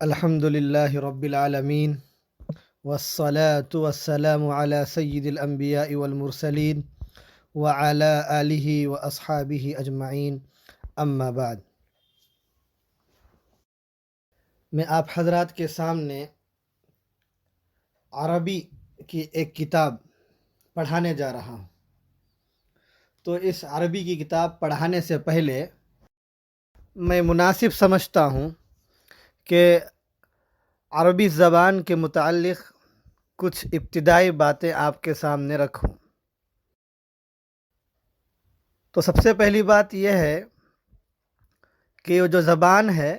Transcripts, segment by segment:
الحمد للہ رب العالمین والصلاة والسلام علی سید الانبیاء والمرسلین وعلی آلہ واصحابہ اجمعین اما بعد۔ میں آپ حضرات کے سامنے عربی کی ایک کتاب پڑھانے جا رہا ہوں۔ تو اس عربی کی کتاب پڑھانے سے پہلے میں مناسب سمجھتا ہوں کہ عربی زبان کے متعلق کچھ ابتدائی باتیں آپ کے سامنے رکھوں۔ تو سب سے پہلی بات یہ ہے کہ یہ جو زبان ہے،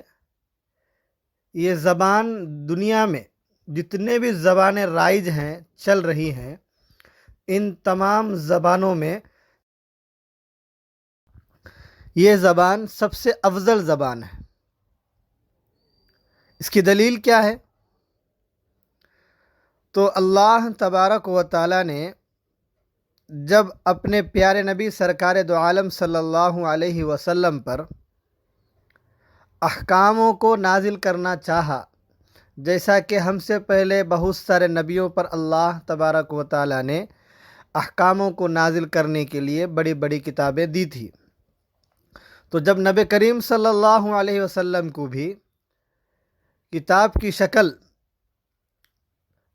یہ زبان دنیا میں جتنے بھی زبانیں رائج ہیں، چل رہی ہیں، ان تمام زبانوں میں یہ زبان سب سے افضل زبان ہے۔ اس کی دلیل کیا ہے؟ تو اللہ تبارک و تعالیٰ نے جب اپنے پیارے نبی سرکار دو عالم صلی اللہ علیہ وسلم پر احکاموں کو نازل کرنا چاہا، جیسا کہ ہم سے پہلے بہت سارے نبیوں پر اللہ تبارک و تعالیٰ نے احکاموں کو نازل کرنے کے لیے بڑی بڑی کتابیں دی تھی، تو جب نبی کریم صلی اللہ علیہ وسلم کو بھی کتاب کی شکل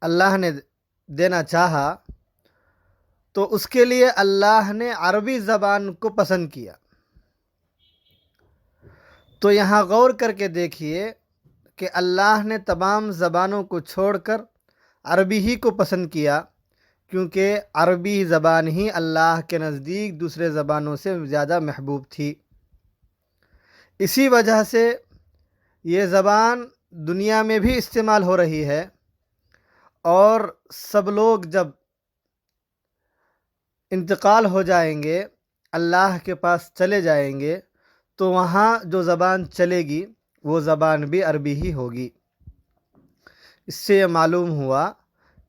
اللہ نے دینا چاہا تو اس کے لیے اللہ نے عربی زبان کو پسند کیا۔ تو یہاں غور کر کے دیکھیے کہ اللہ نے تمام زبانوں کو چھوڑ کر عربی ہی کو پسند کیا، کیونکہ عربی زبان ہی اللہ کے نزدیک دوسرے زبانوں سے زیادہ محبوب تھی۔ اسی وجہ سے یہ زبان دنیا میں بھی استعمال ہو رہی ہے، اور سب لوگ جب انتقال ہو جائیں گے، اللہ کے پاس چلے جائیں گے، تو وہاں جو زبان چلے گی وہ زبان بھی عربی ہی ہوگی۔ اس سے یہ معلوم ہوا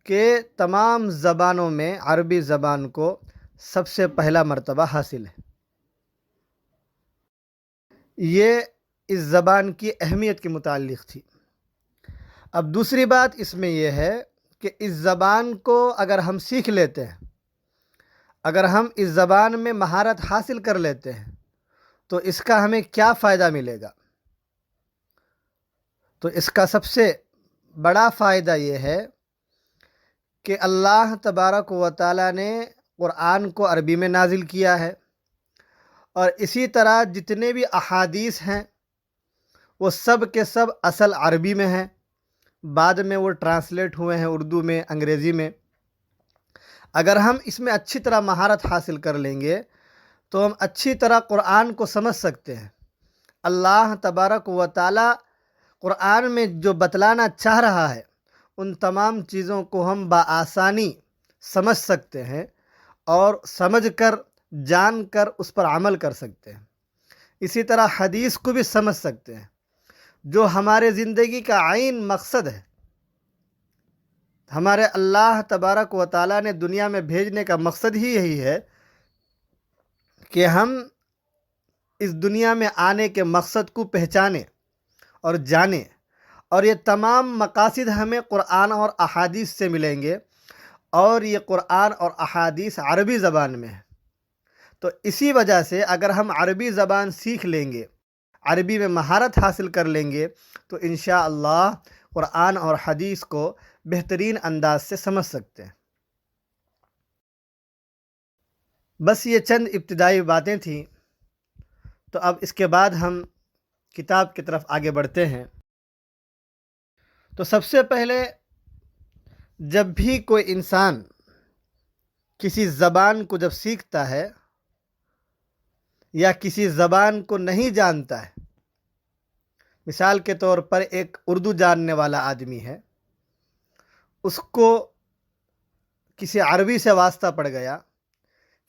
کہ تمام زبانوں میں عربی زبان کو سب سے پہلا مرتبہ حاصل ہے۔ یہ اس زبان کی اہمیت کے متعلق تھی۔ اب دوسری بات اس میں یہ ہے کہ اس زبان کو اگر ہم سیکھ لیتے ہیں، اگر ہم اس زبان میں مہارت حاصل کر لیتے ہیں، تو اس کا ہمیں کیا فائدہ ملے گا؟ تو اس کا سب سے بڑا فائدہ یہ ہے کہ اللہ تبارک و تعالیٰ نے قرآن کو عربی میں نازل کیا ہے، اور اسی طرح جتنے بھی احادیث ہیں وہ سب کے سب اصل عربی میں ہیں، بعد میں وہ ٹرانسلیٹ ہوئے ہیں اردو میں، انگریزی میں۔ اگر ہم اس میں اچھی طرح مہارت حاصل کر لیں گے تو ہم اچھی طرح قرآن کو سمجھ سکتے ہیں۔ اللہ تبارک و تعالیٰ قرآن میں جو بتلانا چاہ رہا ہے، ان تمام چیزوں کو ہم بآسانی سمجھ سکتے ہیں، اور سمجھ کر، جان کر اس پر عمل کر سکتے ہیں۔ اسی طرح حدیث کو بھی سمجھ سکتے ہیں، جو ہمارے زندگی کا عین مقصد ہے۔ ہمارے اللہ تبارک و تعالیٰ نے دنیا میں بھیجنے کا مقصد ہی یہی ہے کہ ہم اس دنیا میں آنے کے مقصد کو پہچانیں اور جانیں، اور یہ تمام مقاصد ہمیں قرآن اور احادیث سے ملیں گے، اور یہ قرآن اور احادیث عربی زبان میں ہے۔ تو اسی وجہ سے اگر ہم عربی زبان سیکھ لیں گے، عربی میں مہارت حاصل کر لیں گے، تو انشاءاللہ قرآن اور حدیث کو بہترین انداز سے سمجھ سکتے ہیں۔ بس یہ چند ابتدائی باتیں تھیں، تو اب اس کے بعد ہم کتاب کی طرف آگے بڑھتے ہیں۔ تو سب سے پہلے جب بھی کوئی انسان کسی زبان کو جب سیکھتا ہے یا کسی زبان کو نہیں جانتا ہے، مثال کے طور پر ایک اردو جاننے والا آدمی ہے، اس کو کسی عربی سے واسطہ پڑ گیا،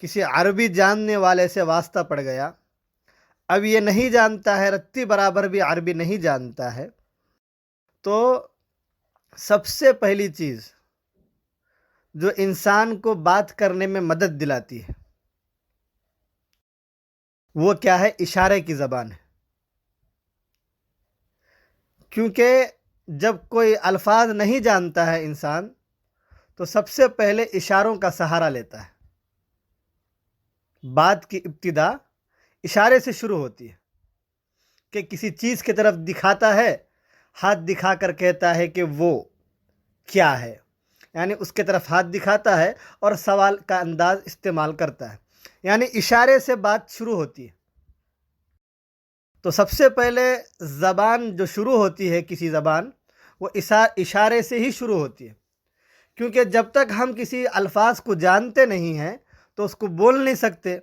کسی عربی جاننے والے سے واسطہ پڑ گیا، اب یہ نہیں جانتا ہے، رتی برابر بھی عربی نہیں جانتا ہے، تو سب سے پہلی چیز جو انسان کو بات کرنے میں مدد دلاتی ہے وہ کیا ہے؟ اشارے کی زبان ہے۔ کیونکہ جب کوئی الفاظ نہیں جانتا ہے انسان تو سب سے پہلے اشاروں کا سہارا لیتا ہے۔ بات کی ابتدا اشارے سے شروع ہوتی ہے کہ کسی چیز کی طرف دکھاتا ہے، ہاتھ دکھا کر کہتا ہے کہ وہ کیا ہے، یعنی اس کے طرف ہاتھ دکھاتا ہے اور سوال کا انداز استعمال کرتا ہے، یعنی اشارے سے بات شروع ہوتی ہے۔ تو سب سے پہلے زبان جو شروع ہوتی ہے، کسی زبان، وہ اشارے سے ہی شروع ہوتی ہے، کیونکہ جب تک ہم کسی الفاظ کو جانتے نہیں ہیں تو اس کو بول نہیں سکتے،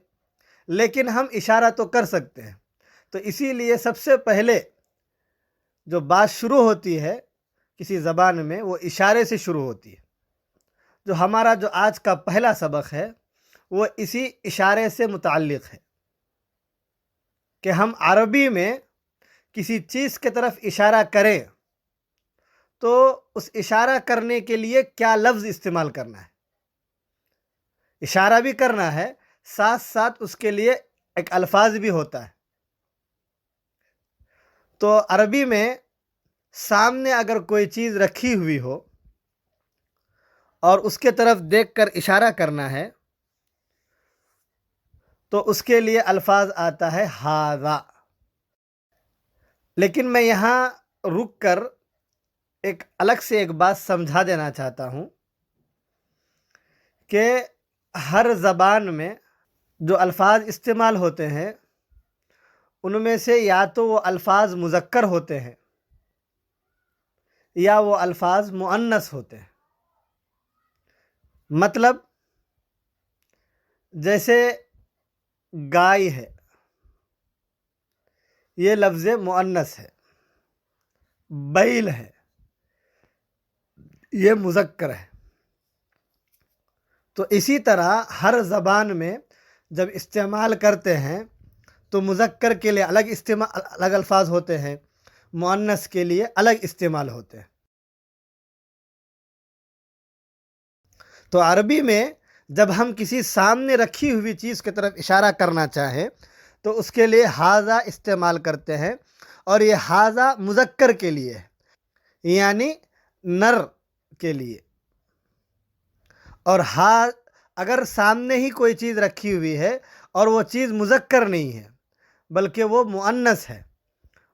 لیکن ہم اشارہ تو کر سکتے ہیں۔ تو اسی لیے سب سے پہلے جو بات شروع ہوتی ہے کسی زبان میں، وہ اشارے سے شروع ہوتی ہے۔ جو ہمارا جو آج کا پہلا سبق ہے وہ اسی اشارے سے متعلق ہے کہ ہم عربی میں کسی چیز کی طرف اشارہ کریں تو اس اشارہ کرنے کے لیے کیا لفظ استعمال کرنا ہے۔ اشارہ بھی کرنا ہے، ساتھ ساتھ اس کے لیے ایک الفاظ بھی ہوتا ہے۔ تو عربی میں سامنے اگر کوئی چیز رکھی ہوئی ہو اور اس کے طرف دیکھ کر اشارہ کرنا ہے تو اس کے لیے الفاظ آتا ہے ھذا۔ لیکن میں یہاں رک کر ایک الگ سے ایک بات سمجھا دینا چاہتا ہوں کہ ہر زبان میں جو الفاظ استعمال ہوتے ہیں ان میں سے یا تو وہ الفاظ مذکر ہوتے ہیں یا وہ الفاظ مؤنث ہوتے ہیں۔ مطلب جیسے گائے ہے، یہ لفظ مؤنث ہے، بیل ہے، یہ مذکر ہے۔ تو اسی طرح ہر زبان میں جب استعمال کرتے ہیں تو مذکر کے لیے الگ الفاظ ہوتے ہیں، مؤنث کے لیے الگ استعمال ہوتے ہیں۔ تو عربی میں جب ہم کسی سامنے رکھی ہوئی چیز کی طرف اشارہ کرنا چاہیں تو اس کے لیے ھذا استعمال کرتے ہیں، اور یہ ھذا مذکر کے لیے ہے، یعنی نر کے لیے۔ اور اگر سامنے ہی کوئی چیز رکھی ہوئی ہے اور وہ چیز مذکر نہیں ہے بلکہ وہ مؤنث ہے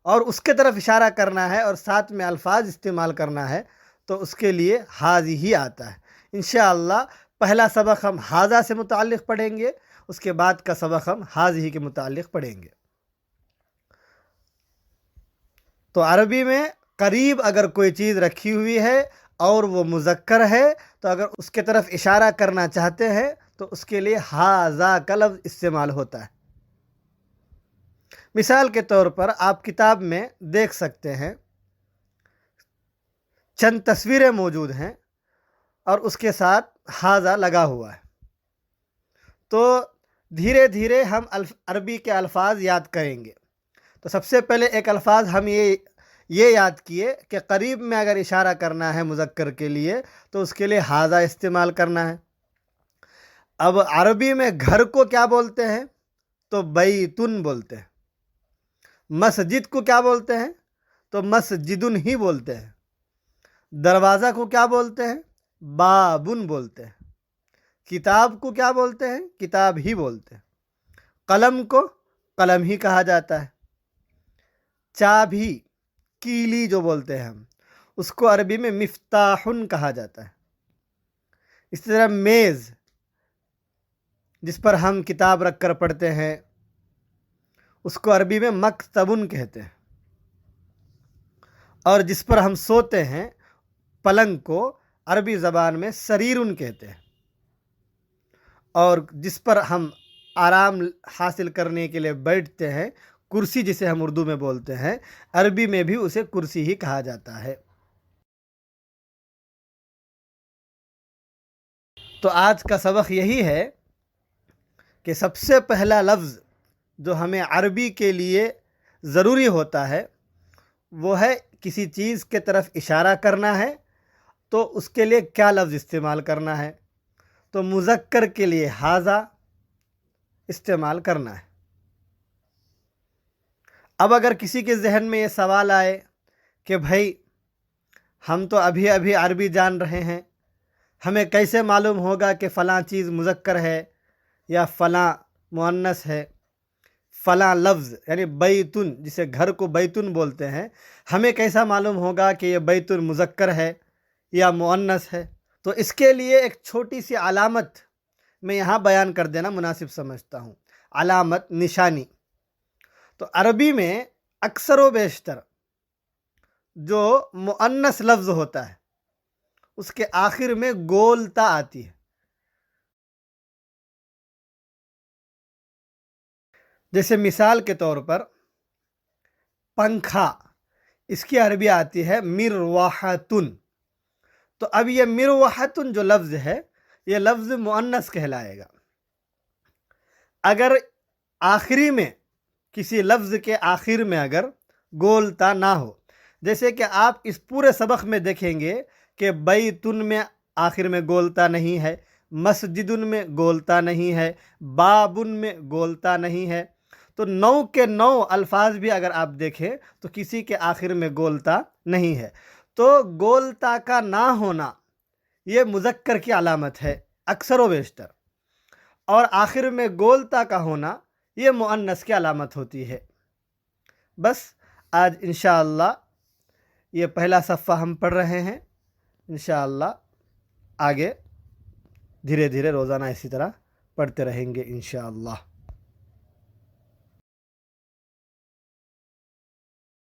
اور اس کے طرف اشارہ کرنا ہے اور ساتھ میں الفاظ استعمال کرنا ہے تو اس کے لیے ھذہ آتا ہے۔ انشاءاللہ پہلا سبق ہم ھذا سے متعلق پڑھیں گے، اس کے بعد کا سبق ہم ھذہ کے متعلق پڑھیں گے۔ تو عربی میں قریب اگر کوئی چیز رکھی ہوئی ہے اور وہ مذکر ہے تو اگر اس کے طرف اشارہ کرنا چاہتے ہیں تو اس کے لیے ھذا کا لفظ استعمال ہوتا ہے۔ مثال کے طور پر آپ کتاب میں دیکھ سکتے ہیں چند تصویریں موجود ہیں اور اس کے ساتھ ھذا لگا ہوا ہے۔ تو دھیرے دھیرے ہم عربی کے الفاظ یاد کریں گے۔ تو سب سے پہلے ایک الفاظ ہم یہ یاد کیے کہ قریب میں اگر اشارہ کرنا ہے مذکر کے لیے تو اس کے لیے ھذا استعمال کرنا ہے۔ اب عربی میں گھر کو کیا بولتے ہیں؟ تو بیتن بولتے ہیں۔ مسجد کو کیا بولتے ہیں؟ تو مسجدن ہی بولتے ہیں۔ دروازہ کو کیا بولتے ہیں؟ بابن بولتے ہیں۔ کتاب کو کیا بولتے ہیں؟ کتاب ہی بولتے ہیں۔ قلم کو قلم ہی کہا جاتا ہے۔ چابی، کیلی جو بولتے ہیں ہم، اس کو عربی میں مفتاحن کہا جاتا ہے۔ اس طرح میز جس پر ہم کتاب رکھ کر پڑھتے ہیں اس کو عربی میں مکتبن کہتے ہیں، اور جس پر ہم سوتے ہیں پلنگ کو عربی زبان میں سریرن کہتے ہیں، اور جس پر ہم آرام حاصل کرنے کے لیے بیٹھتے ہیں کرسی جسے ہم اردو میں بولتے ہیں، عربی میں بھی اسے کرسی ہی کہا جاتا ہے۔ تو آج کا سبق یہی ہے کہ سب سے پہلا لفظ جو ہمیں عربی کے لیے ضروری ہوتا ہے وہ ہے کسی چیز کے طرف اشارہ کرنا ہے تو اس کے لیے کیا لفظ استعمال کرنا ہے۔ تو مذکر کے لیے ھذا استعمال کرنا ہے۔ اب اگر کسی کے ذہن میں یہ سوال آئے کہ بھائی ہم تو ابھی ابھی عربی جان رہے ہیں، ہمیں کیسے معلوم ہوگا کہ فلاں چیز مذکر ہے یا فلاں مؤنث ہے؟ فلاں لفظ یعنی بیتن، جسے گھر کو بیتن بولتے ہیں، ہمیں کیسا معلوم ہوگا کہ یہ بیتن مذکر ہے یا مؤنث ہے؟ تو اس کے لیے ایک چھوٹی سی علامت میں یہاں بیان کر دینا مناسب سمجھتا ہوں، علامت، نشانی۔ تو عربی میں اکثر و بیشتر جو مؤنث لفظ ہوتا ہے اس کے آخر میں گول تا آتی ہے۔ جیسے مثال کے طور پر پنکھا، اس کی عربی آتی ہے مروحتن۔ تو اب یہ مروحتن جو لفظ ہے یہ لفظ مؤنث کہلائے گا۔ اگر آخری میں، کسی لفظ کے آخر میں اگر گول تا نہ ہو، جیسے کہ آپ اس پورے سبق میں دیکھیں گے کہ بیتن میں آخر میں گولتا نہیں ہے، مسجدن میں گولتا نہیں ہے، بابن میں گولتا نہیں ہے۔ تو 9 کے 9 الفاظ بھی اگر آپ دیکھیں تو کسی کے آخر میں گولتا نہیں ہے۔ تو گولتا کا نہ ہونا یہ مذکر کی علامت ہے اکثر و بیشتر، اور آخر میں گولتا کا ہونا یہ مؤنث کی علامت ہوتی ہے۔ بس آج انشاءاللہ یہ پہلا صفحہ ہم پڑھ رہے ہیں، انشاءاللہ آگے دھیرے دھیرے روزانہ اسی طرح پڑھتے رہیں گے انشاءاللہ۔